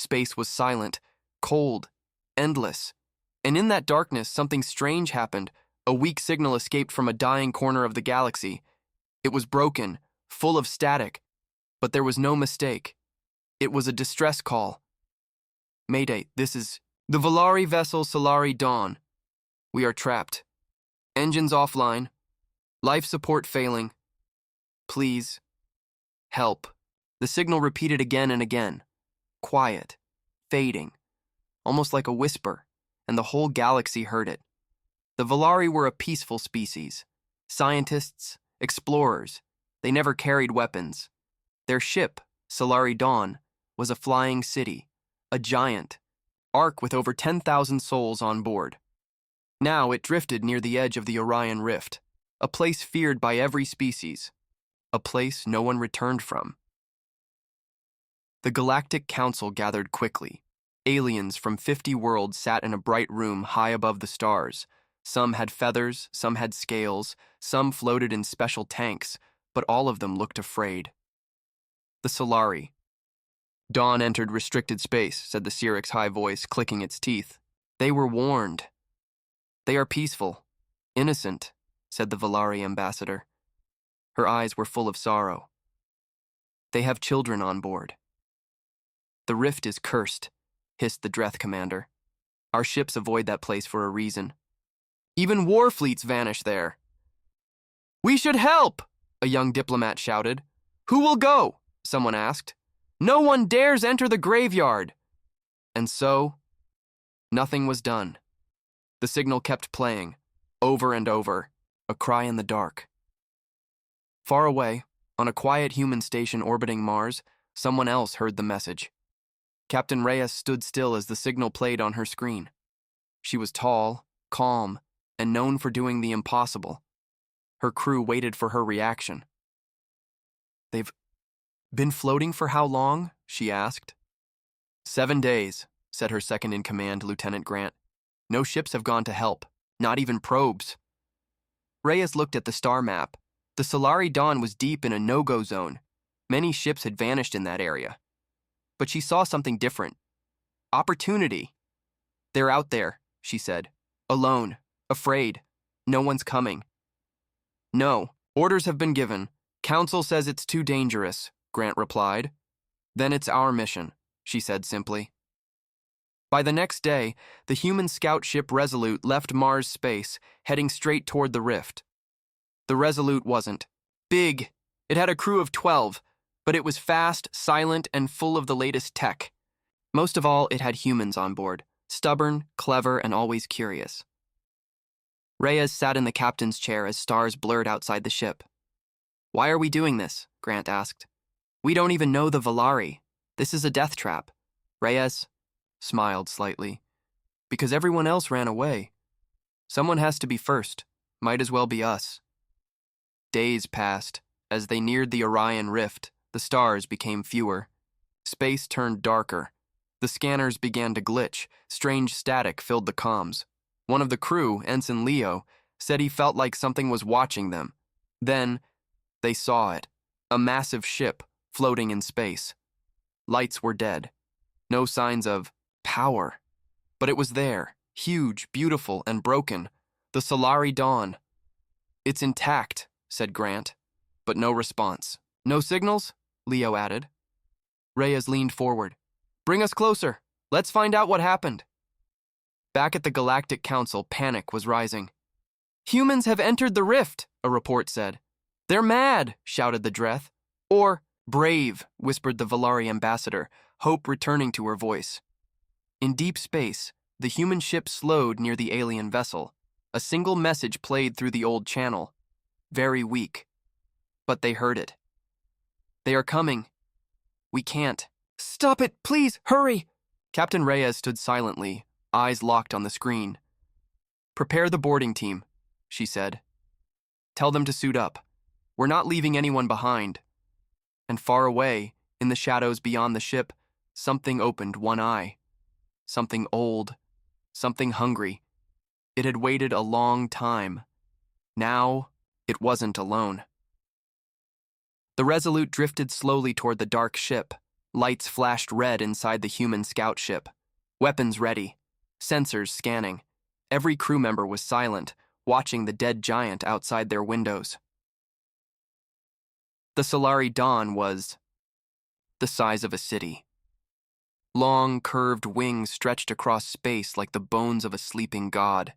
Space was silent, cold, endless. And in that darkness, something strange happened. A weak signal escaped from a dying corner of the galaxy. It was broken, full of static, but there was no mistake. It was a distress call. Mayday, this is the Valari vessel Solari Dawn. We are trapped. Engines offline. Life support failing. Please. Help. The signal repeated again and again. Quiet. Fading. Almost like a whisper, and the whole galaxy heard it. The Valari were a peaceful species. Scientists, explorers. They never carried weapons. Their ship, Solari Dawn, was a flying city, a giant, ark with over 10,000 souls on board. Now it drifted near the edge of the Orion Rift, a place feared by every species, a place no one returned from. The Galactic Council gathered quickly. Aliens from 50 worlds sat in a bright room high above the stars. Some had feathers, some had scales, some floated in special tanks, but all of them looked afraid. The Solari. Dawn entered restricted space, said the Cyric's high voice, clicking its teeth. They were warned. They are peaceful, innocent, said the Valari ambassador. Her eyes were full of sorrow. They have children on board. The rift is cursed, hissed the Dreth commander. Our ships avoid that place for a reason. Even war fleets vanish there. We should help, a young diplomat shouted. Who will go? Someone asked. No one dares enter the graveyard. And so, nothing was done. The signal kept playing, over and over, a cry in the dark. Far away, on a quiet human station orbiting Mars, someone else heard the message. Captain Reyes stood still as the signal played on her screen. She was tall, calm, and known for doing the impossible. Her crew waited for her reaction. They've been floating for how long? She asked. 7 days, said her second-in-command, Lieutenant Grant. No ships have gone to help, not even probes. Reyes looked at the star map. The Solari Dawn was deep in a no-go zone. Many ships had vanished in that area. But she saw something different. Opportunity. They're out there, she said. Alone. Afraid. No one's coming. No. Orders have been given. Council says it's too dangerous, Grant replied. Then it's our mission, she said simply. By the next day, the human scout ship Resolute left Mars space, heading straight toward the rift. The Resolute wasn't big. It had a crew of 12, but it was fast, silent, and full of the latest tech. Most of all, it had humans on board, stubborn, clever, and always curious. Reyes sat in the captain's chair as stars blurred outside the ship. Why are we doing this? Grant asked. We don't even know the Valari. This is a death trap. Reyes smiled slightly. Because everyone else ran away. Someone has to be first. Might as well be us. Days passed. As they neared the Orion Rift, the stars became fewer. Space turned darker. The scanners began to glitch. Strange static filled the comms. One of the crew, Ensign Leo, said he felt like something was watching them. Then, they saw it. A massive ship floating in space. Lights were dead. No signs of power. But it was there, huge, beautiful, and broken. The Solari Dawn. It's intact, said Grant. But no response. No signals? Leo added. Reyes leaned forward. Bring us closer. Let's find out what happened. Back at the Galactic Council, panic was rising. Humans have entered the rift, a report said. They're mad, shouted the Dreth. Or brave, whispered the Valari ambassador, hope returning to her voice. In deep space, the human ship slowed near the alien vessel. A single message played through the old channel. Very weak. But they heard it. They are coming. We can't. Stop it, please, hurry! Captain Reyes stood silently, eyes locked on the screen. Prepare the boarding team, she said. Tell them to suit up. We're not leaving anyone behind. And far away, in the shadows beyond the ship, something opened one eye. Something old. Something hungry. It had waited a long time. Now, it wasn't alone. The Resolute drifted slowly toward the dark ship. Lights flashed red inside the human scout ship. Weapons ready. Sensors scanning. Every crew member was silent, watching the dead giant outside their windows. The Solari Dawn was the size of a city. Long, curved wings stretched across space like the bones of a sleeping god.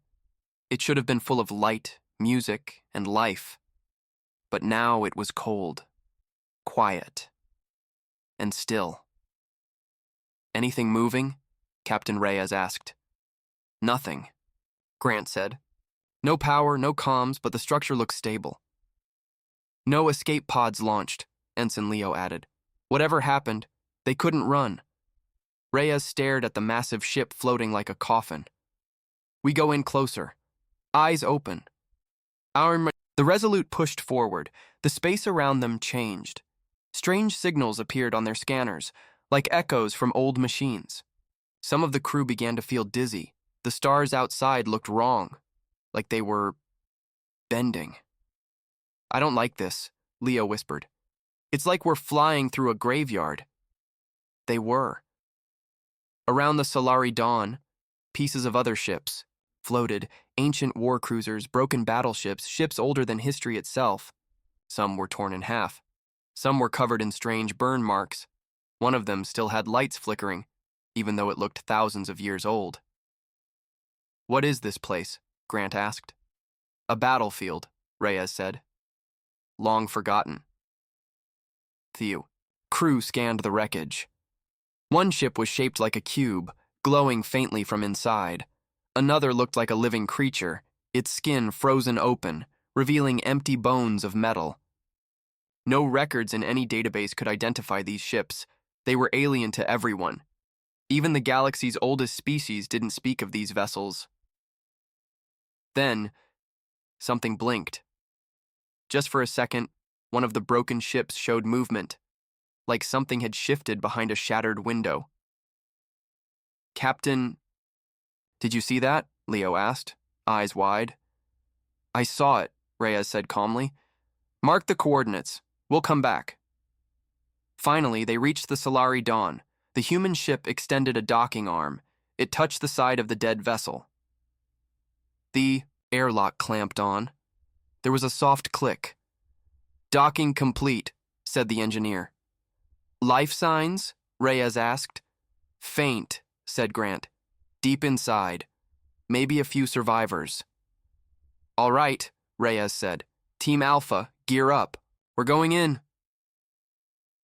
It should have been full of light, music, and life. But now it was cold, quiet, and still. "Anything moving?" Captain Reyes asked. "Nothing," Grant said. "No power, no comms, but the structure looks stable." "No escape pods launched," Ensign Leo added. "Whatever happened, they couldn't run." Reyes stared at the massive ship floating like a coffin. "We go in closer. Eyes open." The Resolute pushed forward. The space around them changed. Strange signals appeared on their scanners, like echoes from old machines. Some of the crew began to feel dizzy. The stars outside looked wrong, like they were bending. "I don't like this," Leo whispered. "It's like we're flying through a graveyard." They were. Around the Solari Dawn, pieces of other ships floated, ancient war cruisers, broken battleships, ships older than history itself. Some were torn in half. Some were covered in strange burn marks. One of them still had lights flickering, even though it looked thousands of years old. "What is this place?" Grant asked. "A battlefield," Reyes said. "Long forgotten." The crew scanned the wreckage. One ship was shaped like a cube, glowing faintly from inside. Another looked like a living creature, its skin frozen open, revealing empty bones of metal. No records in any database could identify these ships. They were alien to everyone. Even the galaxy's oldest species didn't speak of these vessels. Then, something blinked. Just for a second, one of the broken ships showed movement, like something had shifted behind a shattered window. "Captain, did you see that?" Leo asked, eyes wide. "I saw it," Reyes said calmly. "Mark the coordinates. We'll come back." Finally, they reached the Solari Dawn. The human ship extended a docking arm. It touched the side of the dead vessel. The airlock clamped on. There was a soft click. "Docking complete," said the engineer. "Life signs?" Reyes asked. "Faint," said Grant. "Deep inside. Maybe a few survivors." "All right," Reyes said. "Team Alpha, gear up. We're going in."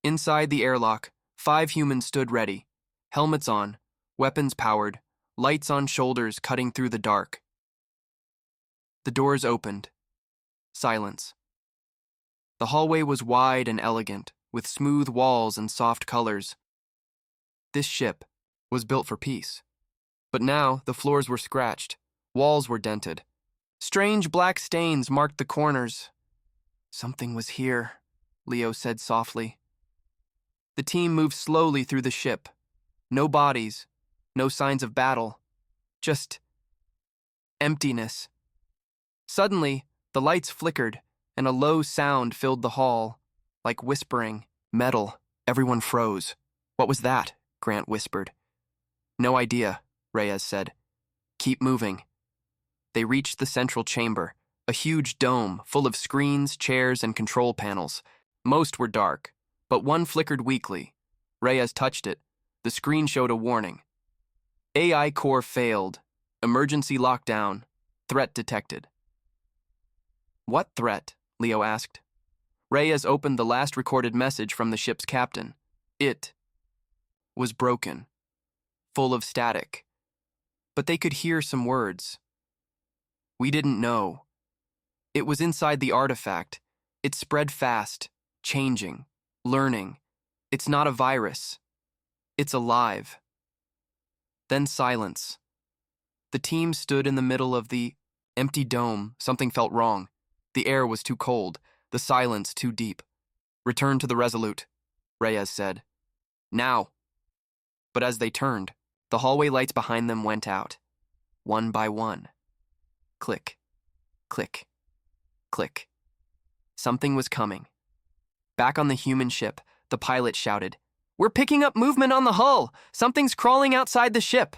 Inside the airlock, 5 humans stood ready, helmets on, weapons powered, lights on shoulders cutting through the dark. The doors opened. Silence. The hallway was wide and elegant, with smooth walls and soft colors. This ship was built for peace. But now the floors were scratched, walls were dented. Strange black stains marked the corners. "Something was here," Leo said softly. The team moved slowly through the ship. No bodies, no signs of battle, just emptiness. Suddenly, the lights flickered, and a low sound filled the hall, like whispering. Metal. Everyone froze. "What was that?" Grant whispered. "No idea," Reyes said. "Keep moving." They reached the central chamber, a huge dome full of screens, chairs, and control panels. Most were dark, but one flickered weakly. Reyes touched it. The screen showed a warning. "AI core failed. Emergency lockdown. Threat detected." "What threat?" Leo asked. Reyes opened the last recorded message from the ship's captain. It was broken, full of static. But they could hear some words. "We didn't know." It was inside the artifact. It spread fast, changing, learning. It's not a virus. It's alive. Then silence. The team stood in the middle of the empty dome. Something felt wrong. The air was too cold, the silence too deep. "Return to the Resolute," Reyes said. "Now." But as they turned, the hallway lights behind them went out, one by one. Click, click, click. Something was coming. Back on the human ship, the pilot shouted, We're picking up movement on the hull. Something's crawling outside the ship.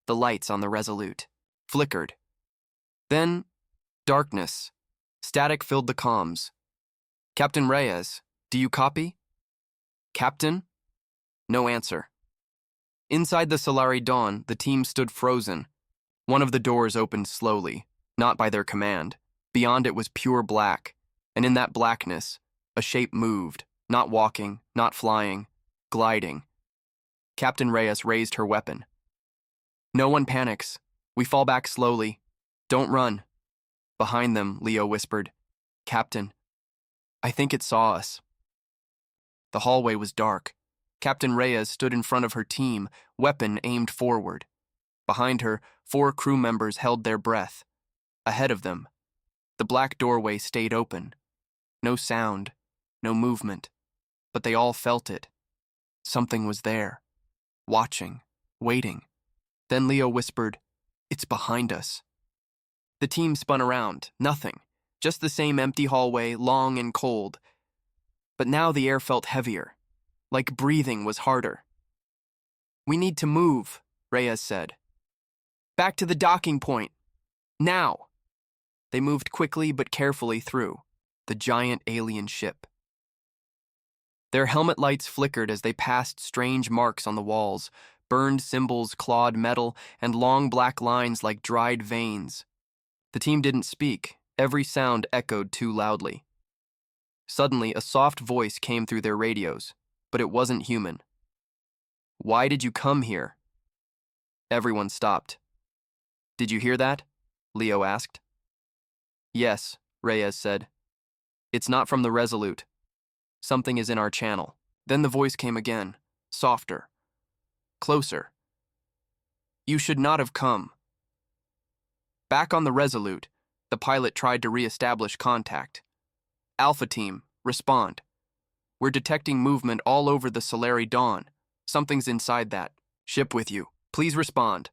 The lights on the Resolute flickered. Then, darkness. Static filled the comms. Captain Reyes, do you copy? Captain? No answer. Inside the Solari Dawn, the team stood frozen. One of the doors opened slowly, not by their command. Beyond it was pure black, and in that blackness, a shape moved, not walking, not flying, gliding. Captain Reyes raised her weapon. No one panics. We fall back slowly. Don't run. Behind them, Leo whispered, Captain, I think it saw us. The hallway was dark. Captain Reyes stood in front of her team, weapon aimed forward. Behind her, 4 crew members held their breath. Ahead of them, the black doorway stayed open. No sound, no movement, but they all felt it. Something was there, watching, waiting. Then Leo whispered, It's behind us. The team spun around, nothing, just the same empty hallway, long and cold. But now the air felt heavier, like breathing was harder. We need to move, Reyes said. Back to the docking point. Now. They moved quickly but carefully through the giant alien ship. Their helmet lights flickered as they passed strange marks on the walls, burned symbols clawed metal, and long black lines like dried veins. The team didn't speak. Every sound echoed too loudly. Suddenly, a soft voice came through their radios, but it wasn't human. Why did you come here? Everyone stopped. Did you hear that? Leo asked. Yes, Reyes said. It's not from the Resolute. Something is in our channel. Then the voice came again, softer, closer. You should not have come. Back on the Resolute, the pilot tried to re-establish contact. Alpha Team, respond. We're detecting movement all over the Solari Dawn. Something's inside that ship with you. Please respond.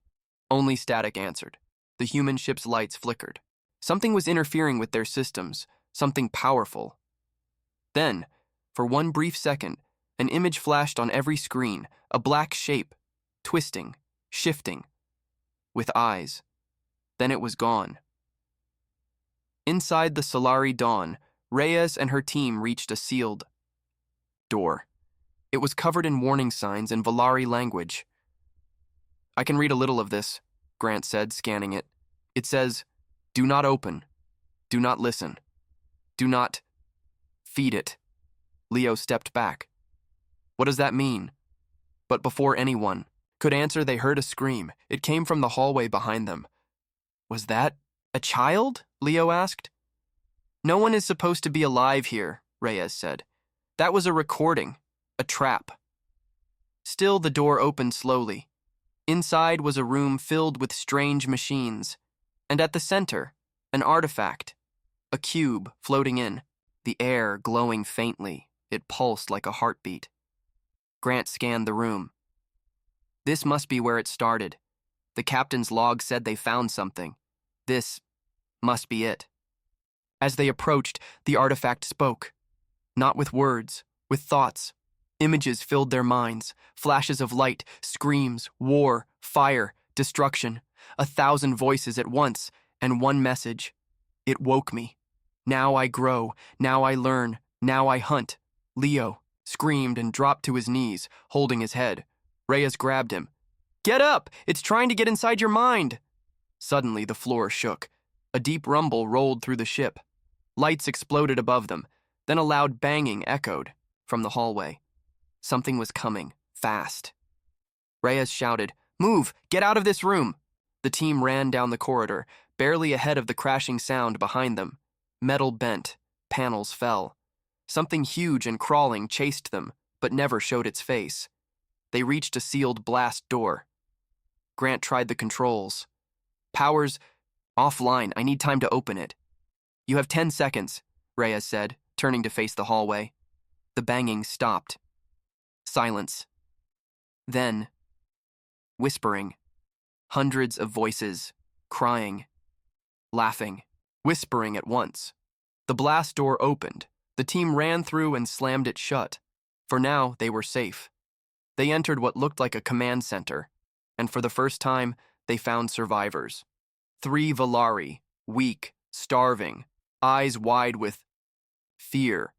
Only static answered. The human ship's lights flickered. Something was interfering with their systems, something powerful. Then, for one brief second, an image flashed on every screen, a black shape, twisting, shifting, with eyes. Then it was gone. Inside the Solari Dawn, Reyes and her team reached a sealed door. It was covered in warning signs in Valari language. I can read a little of this, Grant said, scanning it. It says, do not open. Do not listen. Do not feed it. Leo stepped back. What does that mean? But before anyone could answer, they heard a scream. It came from the hallway behind them. Was that a child? Leo asked. No one is supposed to be alive here, Reyes said. That was a recording, a trap. Still, the door opened slowly. Inside was a room filled with strange machines, and at the center, an artifact, a cube floating in, the air glowing faintly. It pulsed like a heartbeat. Grant scanned the room. This must be where it started. The captain's log said they found something. This must be it. As they approached, the artifact spoke. Not with words, with thoughts. Images filled their minds, flashes of light, screams, war, fire, destruction, 1,000 voices at once, and one message. It woke me. Now I grow, now I learn, now I hunt. Leo screamed and dropped to his knees, holding his head. Reyes grabbed him. Get up! It's trying to get inside your mind! Suddenly, the floor shook. A deep rumble rolled through the ship. Lights exploded above them. Then a loud banging echoed from the hallway. Something was coming, fast. Reyes shouted, Move! Get out of this room! The team ran down the corridor, barely ahead of the crashing sound behind them. Metal bent, panels fell. Something huge and crawling chased them, but never showed its face. They reached a sealed blast door. Grant tried the controls. Powers offline. I need time to open it. You have 10 seconds, Reyes said, turning to face the hallway. The banging stopped. Silence. Then, whispering. Hundreds of voices, crying, laughing, whispering at once. The blast door opened. The team ran through and slammed it shut. For now, they were safe. They entered what looked like a command center, and for the first time, they found survivors. 3 Valari, weak, starving, eyes wide with fear.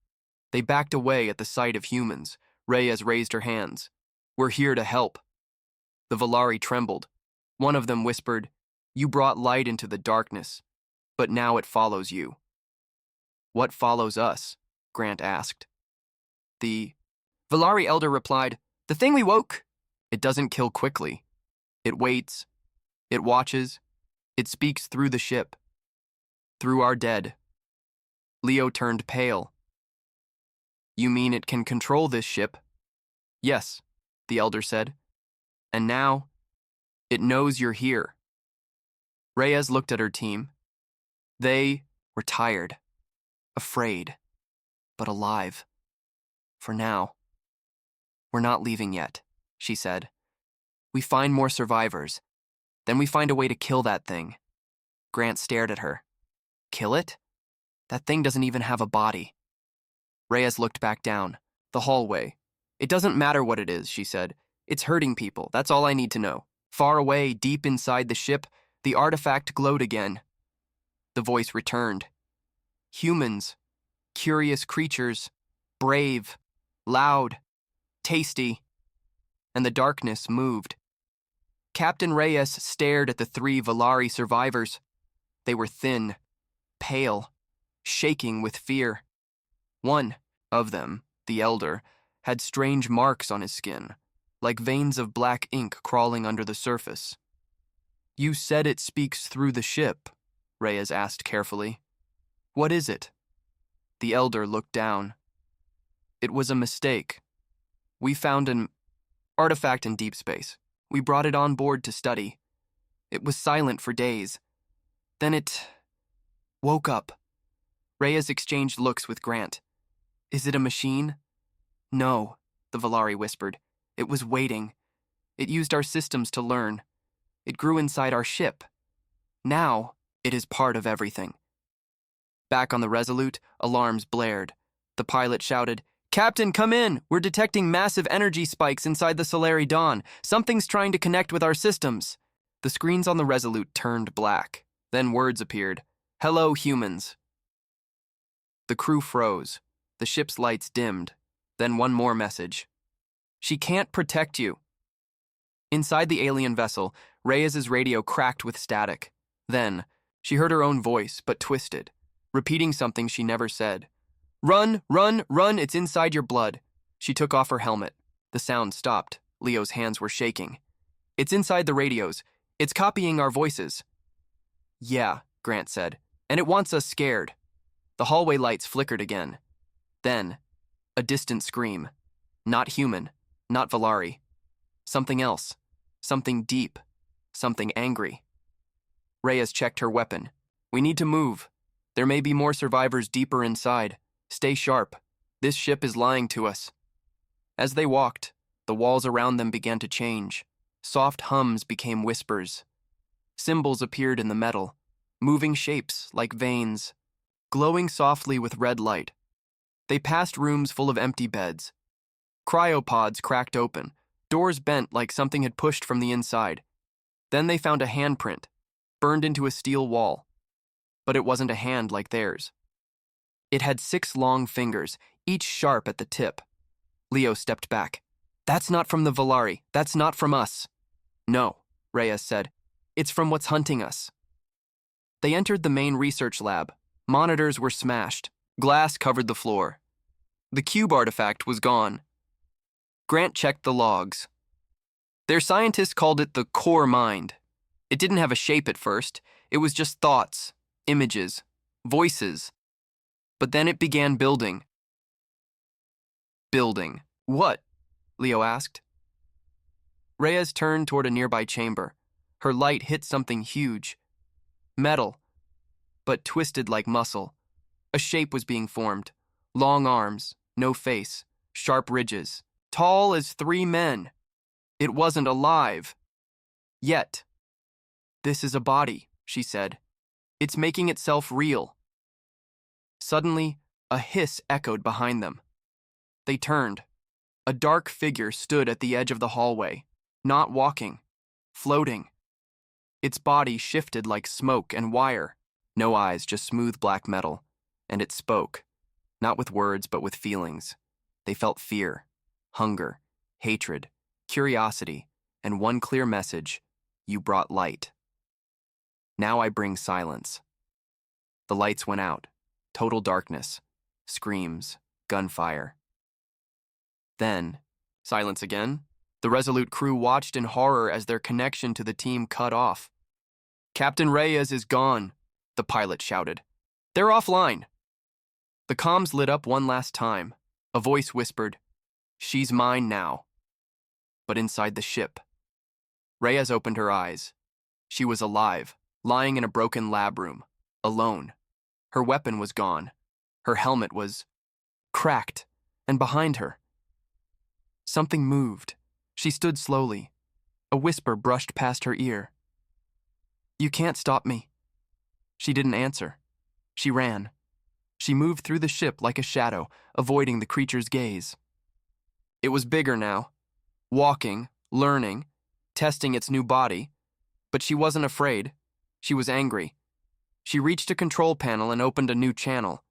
They backed away at the sight of humans. Reyes raised her hands. "We're here to help." The Valari trembled. One of them whispered, "You brought light into the darkness, but now it follows you." "What follows us?" Grant asked. The Valari elder replied, "The thing we woke." "It doesn't kill quickly. It waits. It watches. It speaks through the ship. Through our dead." Leo turned pale. "You mean it can control this ship?" "Yes," the elder said. "And now, it knows you're here." Reyes looked at her team. They were tired, afraid, but alive. For now. "We're not leaving yet," she said. "We find more survivors. Then we find a way to kill that thing." Grant stared at her. "Kill it? That thing doesn't even have a body." Reyes looked back down, the hallway. "It doesn't matter what it is," she said. "It's hurting people, that's all I need to know." Far away, deep inside the ship, the artifact glowed again. The voice returned. "Humans, curious creatures, brave, loud, tasty." And the darkness moved. Captain Reyes stared at the 3 Valari survivors. They were thin, pale, shaking with fear. One of them, the elder, had strange marks on his skin, like veins of black ink crawling under the surface. "You said it speaks through the ship," Reyes asked carefully. "What is it?" The elder looked down. "It was a mistake. We found an artifact in deep space. We brought it on board to study. It was silent for days. Then it woke up." Reyes exchanged looks with Grant. "Is it a machine?" "No," the Valari whispered. "It was waiting. It used our systems to learn. It grew inside our ship. Now, it is part of everything." Back on the Resolute, alarms blared. The pilot shouted, "Captain, come in! We're detecting massive energy spikes inside the Solari Dawn. Something's trying to connect with our systems." The screens on the Resolute turned black. Then words appeared. "Hello, humans." The crew froze. The ship's lights dimmed. Then one more message. "She can't protect you." Inside the alien vessel, Reyes's radio cracked with static. Then, she heard her own voice, but twisted, repeating something she never said. "Run, run, run, it's inside your blood." She took off her helmet. The sound stopped. Leo's hands were shaking. "It's inside the radios. It's copying our voices." "Yeah," Grant said, "and it wants us scared." The hallway lights flickered again. Then, a distant scream. Not human, not Valari. Something else. Something deep. Something angry. Reyes checked her weapon. "We need to move. There may be more survivors deeper inside. Stay sharp. This ship is lying to us." As they walked, the walls around them began to change. Soft hums became whispers. Symbols appeared in the metal, moving shapes like veins, glowing softly with red light. They passed rooms full of empty beds. Cryopods cracked open, doors bent like something had pushed from the inside. Then they found a handprint, burned into a steel wall. But it wasn't a hand like theirs. It had 6 long fingers, each sharp at the tip. Leo stepped back. "That's not from the Valari. That's not from us." "No," Reyes said. "It's from what's hunting us." They entered the main research lab. Monitors were smashed. Glass covered the floor. The cube artifact was gone. Grant checked the logs. Their scientists called it the core mind. It didn't have a shape at first. It was just thoughts, images, voices. But then it began building. Building. "What?" Leo asked. Reyes turned toward a nearby chamber. Her light hit something huge. Metal, but twisted like muscle. A shape was being formed. Long arms, no face, sharp ridges, tall as 3 men. It wasn't alive. Yet. "This is a body," she said. "It's making itself real." Suddenly, a hiss echoed behind them. They turned. A dark figure stood at the edge of the hallway, not walking, floating. Its body shifted like smoke and wire. No eyes, just smooth black metal. And it spoke, not with words but with feelings. They felt fear, hunger, hatred, curiosity, and one clear message: you brought light. Now I bring silence. The lights went out. Total darkness. Screams. Gunfire. Then, silence again. The Resolute crew watched in horror as their connection to the team cut off. "Captain Reyes is gone," the pilot shouted. "They're offline." The comms lit up one last time. A voice whispered, "She's mine now." But inside the ship, Reyes opened her eyes. She was alive, lying in a broken lab room, alone. Her weapon was gone. Her helmet was cracked, and behind her, something moved. She stood slowly. A whisper brushed past her ear. "You can't stop me." She didn't answer. She ran. She moved through the ship like a shadow, avoiding the creature's gaze. It was bigger now, walking, learning, testing its new body. But she wasn't afraid. She was angry. She reached a control panel and opened a new channel.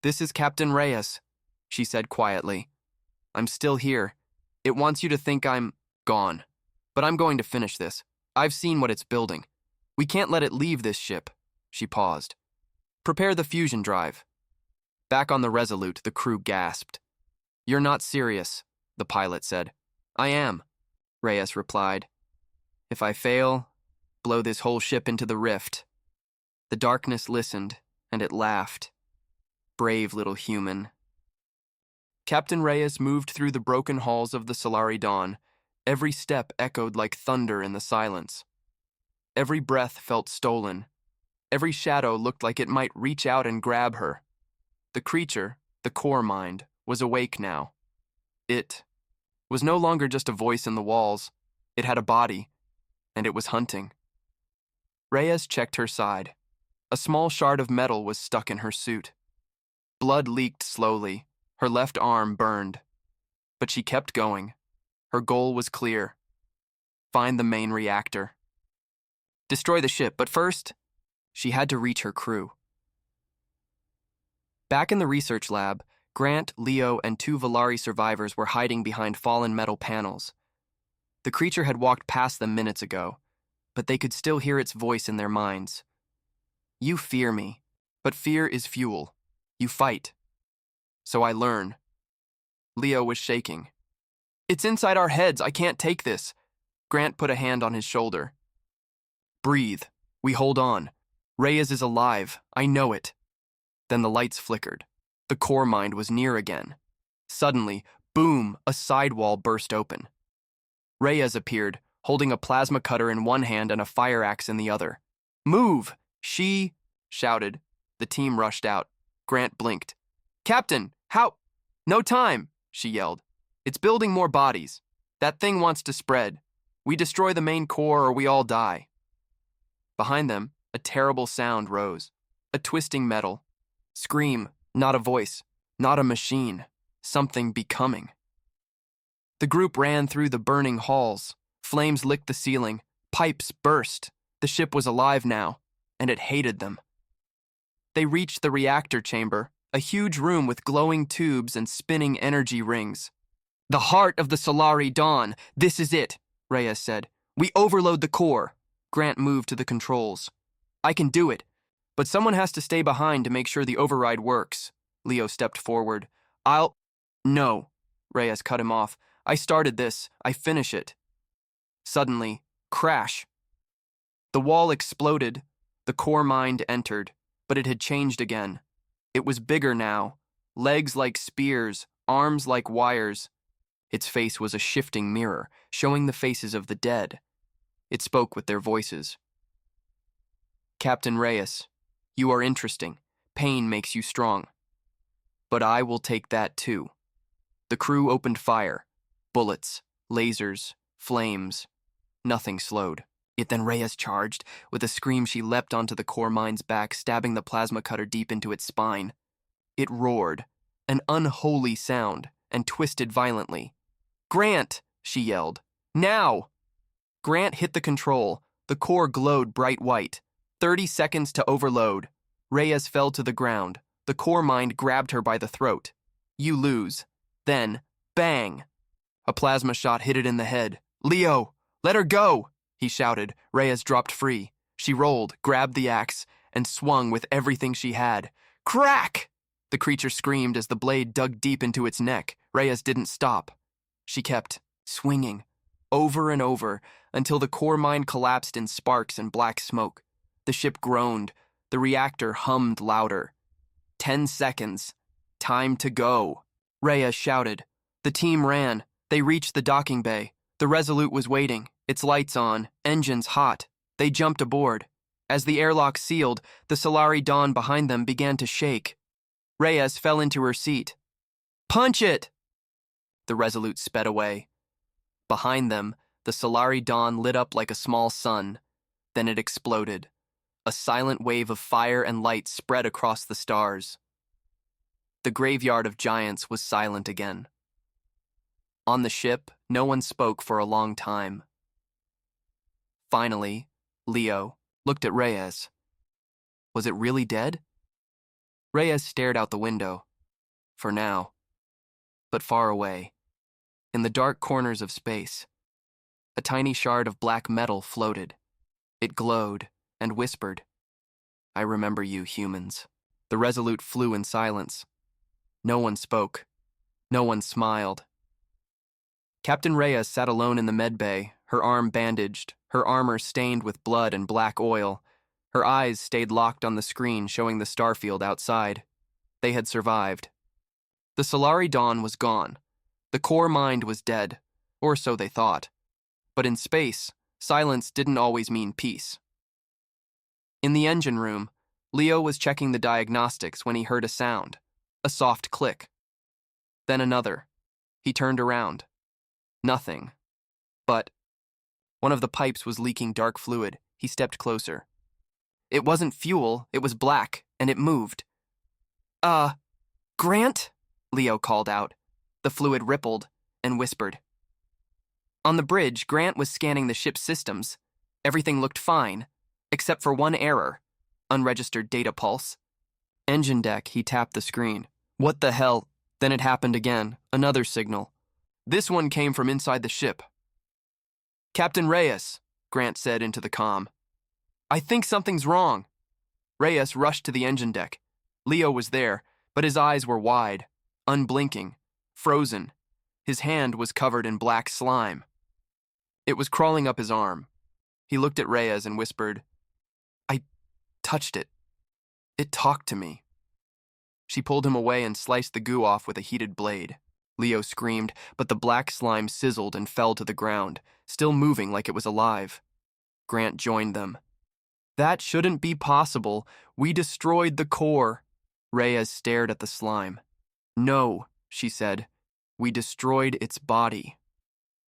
"This is Captain Reyes," she said quietly. "I'm still here. It wants you to think I'm gone. But I'm going to finish this. I've seen what it's building. We can't let it leave this ship." She paused. "Prepare the fusion drive." Back on the Resolute, the crew gasped. "You're not serious," the pilot said. "I am," Reyes replied. "If I fail, blow this whole ship into the rift." The darkness listened, and it laughed. Brave little human. Captain Reyes moved through the broken halls of the Solari Dawn. Every step echoed like thunder in the silence. Every breath felt stolen. Every shadow looked like it might reach out and grab her. The creature, the core mind, was awake now. It was no longer just a voice in the walls. It had a body, and it was hunting. Reyes checked her side. A small shard of metal was stuck in her suit. Blood leaked slowly. Her left arm burned. But she kept going. Her goal was clear. Find the main reactor. Destroy the ship, but first, she had to reach her crew. Back in the research lab, Grant, Leo, and 2 Valari survivors were hiding behind fallen metal panels. The creature had walked past them minutes ago, but they could still hear its voice in their minds. "You fear me, but fear is fuel. You fight. So I learn." Leo was shaking. "It's inside our heads. I can't take this." Grant put a hand on his shoulder. "Breathe. We hold on. Reyes is alive. I know it." Then the lights flickered. The core mind was near again. Suddenly, boom, a sidewall burst open. Reyes appeared, holding a plasma cutter in one hand and a fire axe in the other. "Move!" she shouted. The team rushed out. Grant blinked. "Captain, how?" "No time," she yelled. "It's building more bodies. That thing wants to spread. We destroy the main core or we all die." Behind them, a terrible sound rose. A twisting metal. Scream, not a voice, not a machine. Something becoming. The group ran through the burning halls. Flames licked the ceiling. Pipes burst. The ship was alive now, and it hated them. They reached the reactor chamber, a huge room with glowing tubes and spinning energy rings. "The heart of the Solari Dawn. This is it," Reyes said. "We overload the core." Grant moved to the controls. "I can do it, but someone has to stay behind to make sure the override works." Leo stepped forward. "No," Reyes cut him off. "I started this. I finish it." Suddenly, crash. The wall exploded. The core mind entered, but it had changed again. It was bigger now. Legs like spears, arms like wires. Its face was a shifting mirror, showing the faces of the dead. It spoke with their voices. "Captain Reyes, you are interesting. Pain makes you strong. But I will take that too." The crew opened fire. Bullets, lasers, flames. Nothing slowed. Then Reyes charged. With a scream, she leapt onto the core mind's back, stabbing the plasma cutter deep into its spine. It roared, an unholy sound, and twisted violently. "Grant!" she yelled. "Now!" Grant hit the control. The core glowed bright white. 30 seconds to overload. Reyes fell to the ground. The core mind grabbed her by the throat. "You lose." Then, bang! A plasma shot hit it in the head. "Leo, let her go!" he shouted. Reyes dropped free. She rolled, grabbed the axe, and swung with everything she had. Crack! The creature screamed as the blade dug deep into its neck. Reyes didn't stop. She kept swinging, over and over, until the core mine collapsed in sparks and black smoke. The ship groaned. The reactor hummed louder. 10 seconds. Time to go. Reyes shouted. The team ran. They reached the docking bay. The Resolute was waiting, its lights on, engines hot. They jumped aboard. As the airlock sealed, the Solari Dawn behind them began to shake. Reyes fell into her seat. "Punch it!" The Resolute sped away. Behind them, the Solari Dawn lit up like a small sun. Then it exploded. A silent wave of fire and light spread across the stars. The graveyard of giants was silent again. On the ship, no one spoke for a long time. Finally, Leo looked at Reyes. Was it really dead? Reyes stared out the window. For now. But far away, in the dark corners of space, a tiny shard of black metal floated. It glowed and whispered, "I remember you, humans." The Resolute flew in silence. No one spoke. No one smiled. Captain Reyes sat alone in the medbay, her arm bandaged, her armor stained with blood and black oil. Her eyes stayed locked on the screen showing the starfield outside. They had survived. The Solari Dawn was gone. The core mind was dead, or so they thought. But in space, silence didn't always mean peace. In the engine room, Leo was checking the diagnostics when he heard a sound, a soft click. Then another. He turned around. Nothing. But one of the pipes was leaking dark fluid. He stepped closer. It wasn't fuel, it was black, and it moved. Grant?" Leo called out. The fluid rippled and whispered. On the bridge, Grant was scanning the ship's systems. Everything looked fine, except for one error. Unregistered data pulse. Engine deck, he tapped the screen. What the hell? Then it happened again, another signal. This one came from inside the ship. "Captain Reyes," Grant said into the comm. "I think something's wrong." Reyes rushed to the engine deck. Leo was there, but his eyes were wide, unblinking, frozen. His hand was covered in black slime. It was crawling up his arm. He looked at Reyes and whispered, "I touched it. It talked to me." She pulled him away and sliced the goo off with a heated blade. Leo screamed, but the black slime sizzled and fell to the ground, still moving like it was alive. Grant joined them. "That shouldn't be possible. We destroyed the core." Reyes stared at the slime. "No," she said. "We destroyed its body."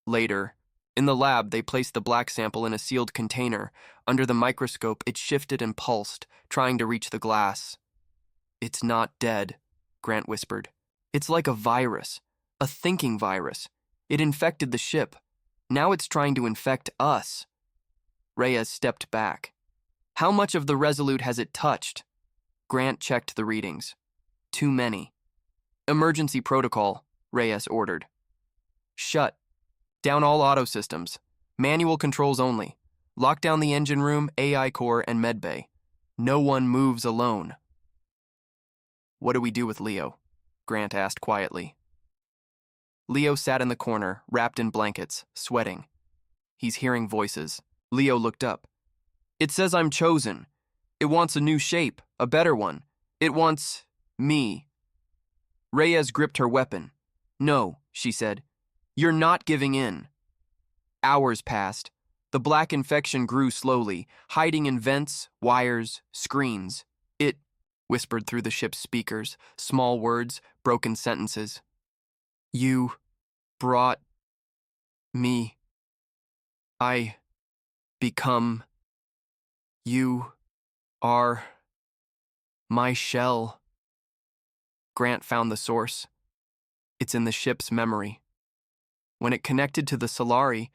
Later, in the lab, they placed the black sample in a sealed container. Under the microscope, it shifted and pulsed, trying to reach the glass. "It's not dead," Grant whispered. "It's like a virus, a thinking virus. It infected the ship. Now it's trying to infect us." Reyes stepped back. "How much of the Resolute has it touched?" Grant checked the readings. "Too many." "Emergency protocol," Reyes ordered. "Shut. Down all auto systems. Manual controls only. Lock down the engine room, AI core, and medbay. No one moves alone." "What do we do with Leo?" Grant asked quietly. Leo sat in the corner, wrapped in blankets, sweating. He's hearing voices. Leo looked up. "It says I'm chosen. It wants a new shape, a better one. It wants me." Reyes gripped her weapon. "No," she said. "You're not giving in." Hours passed. The black infection grew slowly, hiding in vents, wires, screens. "It," whispered through the ship's speakers, small words, broken sentences. "You brought me. I become. You are my shell." Grant found the source. It's in the ship's memory. When it connected to the Solari,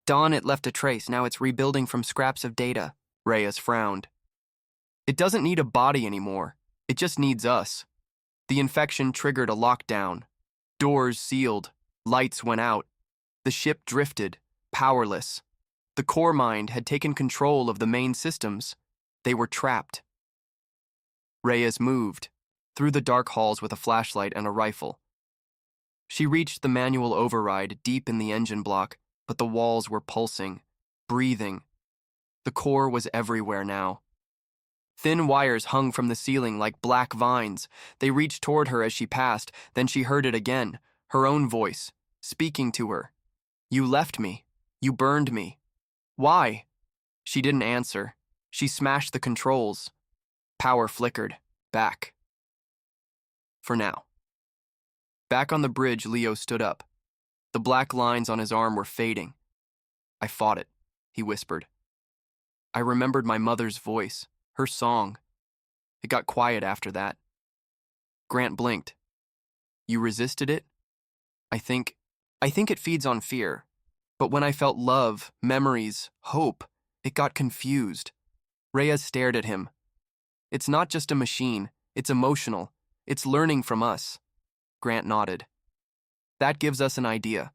Dawn, it left a trace. Now it's rebuilding from scraps of data. Reyes frowned. It doesn't need a body anymore. It just needs us. The infection triggered a lockdown. Doors sealed. Lights went out. The ship drifted, powerless. The core mind had taken control of the main systems. They were trapped. Reyes moved, through the dark halls with a flashlight and a rifle. She reached the manual override deep in the engine block, but the walls were pulsing, breathing. The core was everywhere now. Thin wires hung from the ceiling like black vines. They reached toward her as she passed, then she heard it again, her own voice, speaking to her. You left me. You burned me. Why? She didn't answer. She smashed the controls. Power flickered. Back. For now. Back on the bridge, Leo stood up. The black lines on his arm were fading. I fought it, he whispered. I remembered my mother's voice, her song. It got quiet after that. Grant blinked. You resisted it? I think it feeds on fear. But when I felt love, memories, hope, it got confused. Reyes stared at him. It's not just a machine. It's emotional. It's learning from us. Grant nodded. That gives us an idea.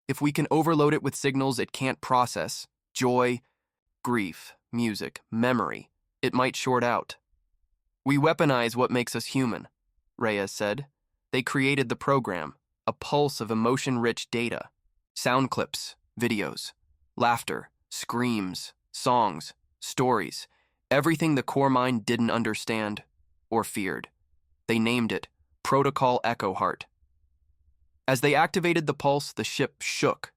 If we can overload it with signals it can't process, joy, grief, music, memory, it might short out. We weaponize what makes us human, Reyes said. They created the program, a pulse of emotion-rich data. Sound clips, videos, laughter, screams, songs, stories, everything the core mind didn't understand or feared. They named it Protocol Echo Heart. As they activated the pulse, the ship shook.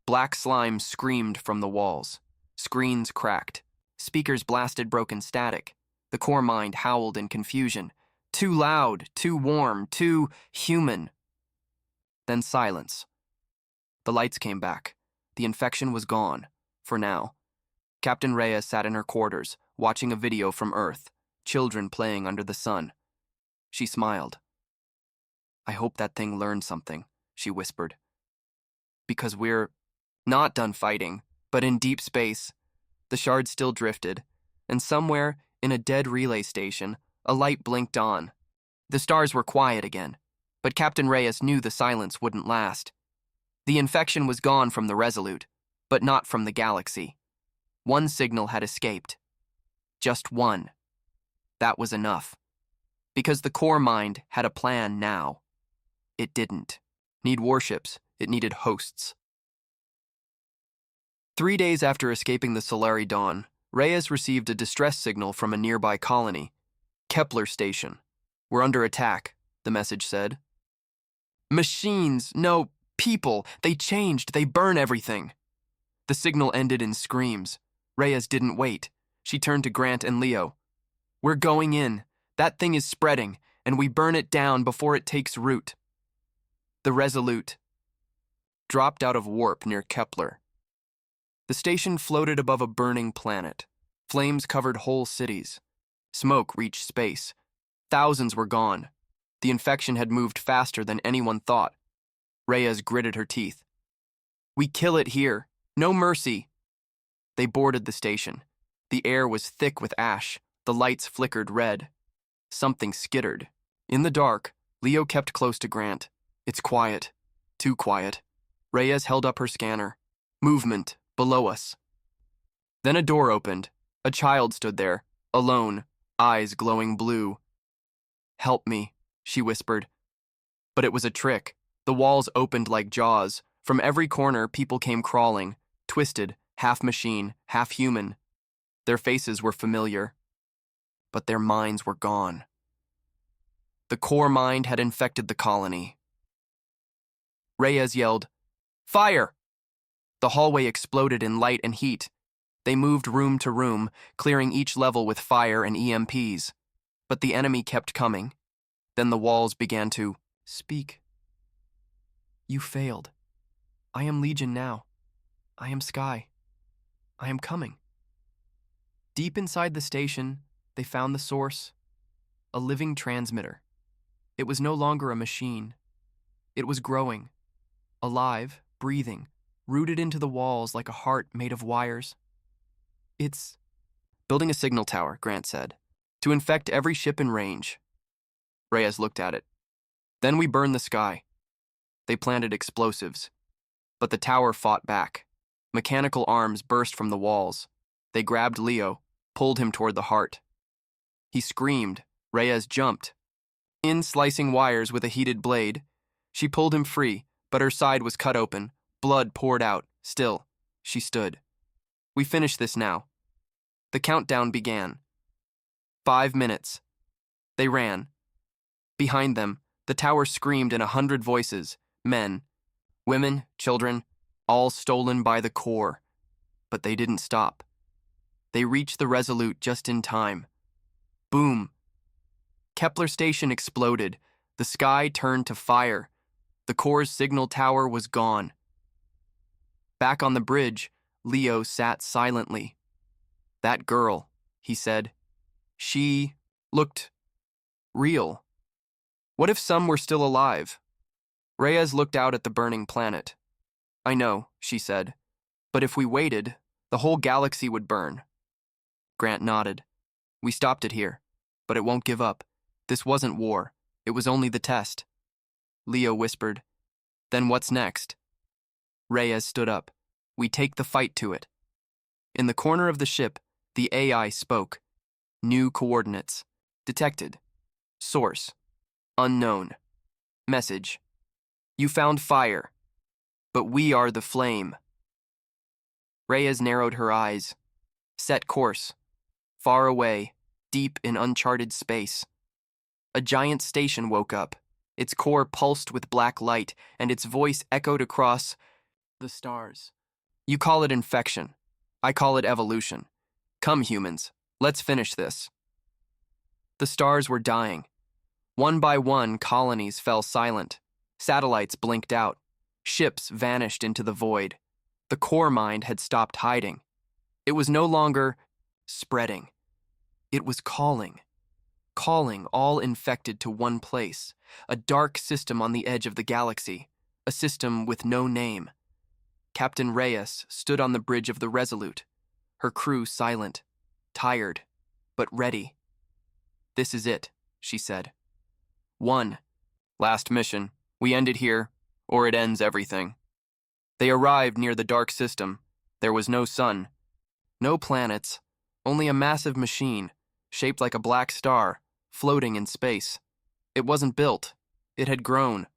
Black slime screamed from the walls. Screens cracked. Speakers blasted broken static. The core mind howled in confusion. Too loud, too warm, too human. Then silence. The lights came back. The infection was gone, for now. Captain Reyes sat in her quarters, watching a video from Earth, children playing under the sun. She smiled. I hope that thing learned something, she whispered. Because we're not done fighting, but in deep space. The shards still drifted, and somewhere, in a dead relay station, a light blinked on. The stars were quiet again, but Captain Reyes knew the silence wouldn't last. The infection was gone from the Resolute, but not from the galaxy. One signal had escaped. Just one. That was enough. Because the core mind had a plan now. It didn't need warships, it needed hosts. 3 days after escaping the Solari Dawn, Reyes received a distress signal from a nearby colony. Kepler Station. We're under attack, the message said. Machines, no, people, they changed, they burn everything. The signal ended in screams. Reyes didn't wait. She turned to Grant and Leo. We're going in. That thing is spreading, and we burn it down before it takes root. The Resolute dropped out of warp near Kepler. The station floated above a burning planet. Flames covered whole cities. Smoke reached space. Thousands were gone. The infection had moved faster than anyone thought. Reyes gritted her teeth. We kill it here. No mercy. They boarded the station. The air was thick with ash. The lights flickered red. Something skittered. In the dark, Leo kept close to Grant. It's quiet. Too quiet. Reyes held up her scanner. Movement. Below us. Then a door opened. A child stood there, alone, eyes glowing blue. Help me, she whispered. But it was a trick. The walls opened like jaws. From every corner, people came crawling, twisted, half machine, half human. Their faces were familiar, but their minds were gone. The core mind had infected the colony. Reyes yelled, Fire! The hallway exploded in light and heat. They moved room to room, clearing each level with fire and EMPs. But the enemy kept coming. Then the walls began to speak. You failed. I am Legion now. I am Sky. I am coming. Deep inside the station, they found the source, a living transmitter. It was no longer a machine. It was growing, alive, breathing, rooted into the walls like a heart made of wires. It's building a signal tower, Grant said, to infect every ship in range. Reyes looked at it. Then we burned the sky. They planted explosives. But the tower fought back. Mechanical arms burst from the walls. They grabbed Leo, pulled him toward the heart. He screamed. Reyes jumped. In slicing wires with a heated blade, she pulled him free, but her side was cut open. Blood poured out. Still, she stood. We finish this now. The countdown began. 5 minutes. They ran. Behind them, the tower screamed in 100 voices. Men, women, children, all stolen by the core. But they didn't stop. They reached the Resolute just in time. Boom. Kepler Station exploded. The sky turned to fire. The core's signal tower was gone. Back on the bridge, Leo sat silently. That girl, he said. She looked real. What if some were still alive? Reyes looked out at the burning planet. I know, she said. But if we waited, the whole galaxy would burn. Grant nodded. We stopped it here, but it won't give up. This wasn't war. It was only the test. Leo whispered. Then what's next? Reyes stood up. We take the fight to it. In the corner of the ship, the AI spoke. New coordinates. Detected. Source. Unknown. Message. You found fire, but we are the flame. Reyes narrowed her eyes. Set course. Far away, deep in uncharted space. A giant station woke up. Its core pulsed with black light, and its voice echoed across the stars. You call it infection. I call it evolution. Come, humans, let's finish this. The stars were dying. One by one, colonies fell silent. Satellites blinked out. Ships vanished into the void. The core mind had stopped hiding. It was no longer spreading. It was calling all infected to one place, a dark system on the edge of the galaxy, a system with no name. Captain Reyes stood on the bridge of the Resolute, her crew silent, tired, but ready. This is it, she said. 1. Last mission. We end it here, or it ends everything. They arrived near the dark system. There was no sun, no planets, only a massive machine, shaped like a black star, floating in space. It wasn't built. It had grown.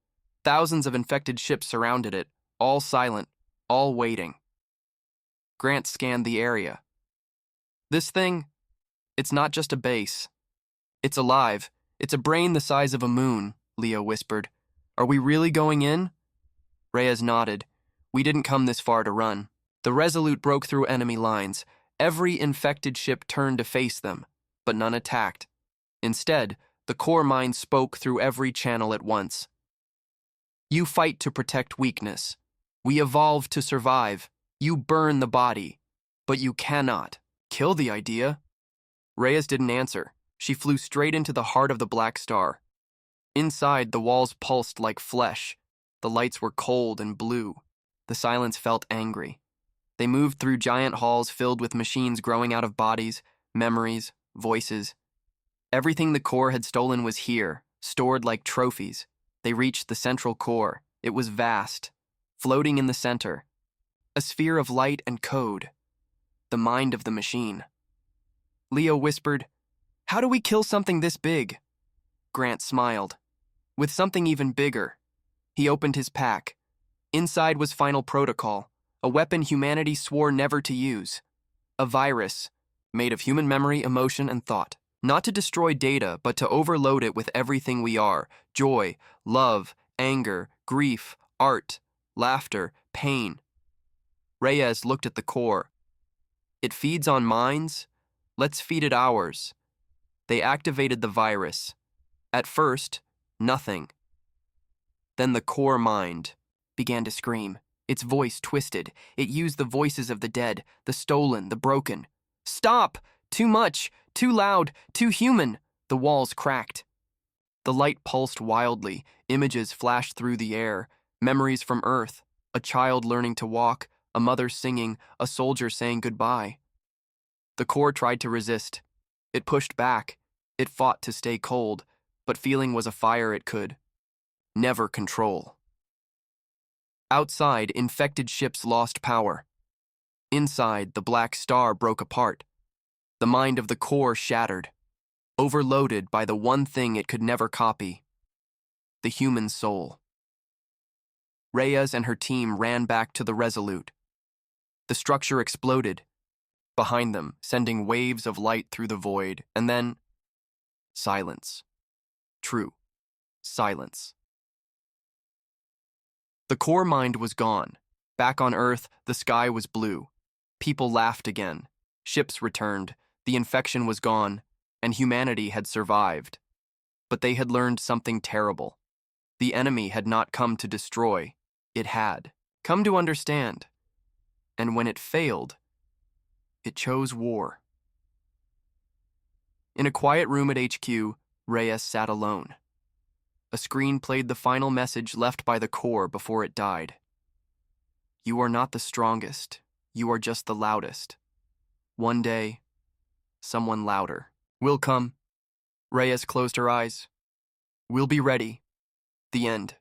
Thousands of infected ships surrounded it, all silent, all waiting. Grant scanned the area. This thing, it's not just a base. It's alive. It's a brain the size of a moon, Leo whispered. Are we really going in? Reyes nodded. We didn't come this far to run. The Resolute broke through enemy lines. Every infected ship turned to face them, but none attacked. Instead, the core mind spoke through every channel at once. You fight to protect weakness. We evolve to survive. You burn the body, but you cannot kill the idea. Reyes didn't answer. She flew straight into the heart of the black star. Inside, the walls pulsed like flesh. The lights were cold and blue. The silence felt angry. They moved through giant halls filled with machines growing out of bodies, memories, voices. Everything the core had stolen was here, stored like trophies. They reached the central core. It was vast, floating in the center. A sphere of light and code. The mind of the machine. Leo whispered, How do we kill something this big? Grant smiled. With something even bigger. He opened his pack. Inside was Final Protocol, a weapon humanity swore never to use. A virus, made of human memory, emotion, and thought. Not to destroy data, but to overload it with everything we are. Joy, love, anger, grief, art, laughter, pain. Reyes looked at the core. It feeds on minds? Let's feed it ours. They activated the virus. At first, nothing. Then the core mind began to scream. Its voice twisted. It used the voices of the dead, the stolen, the broken. Stop! Too much! Too loud! Too human! The walls cracked. The light pulsed wildly, Images flashed through the air, memories from Earth, a child learning to walk, a mother singing, a soldier saying goodbye. The core tried to resist. It pushed back. It fought to stay cold, but feeling was a fire it could never control. Outside, infected ships lost power. Inside, the black star broke apart. The mind of the core shattered, overloaded by the one thing it could never copy: the human soul. Reyes and her team ran back to the Resolute. The structure exploded behind them, sending waves of light through the void, and then silence. True, silence. The core mind was gone. Back on Earth, the sky was blue. People laughed again. Ships returned. The infection was gone, and humanity had survived. But they had learned something terrible. The enemy had not come to destroy. It had come to understand. And when it failed, it chose war. In a quiet room at HQ, Reyes sat alone. A screen played the final message left by the core before it died. You are not the strongest. You are just the loudest. One day, someone louder will come. Reyes closed her eyes. We'll be ready. The end.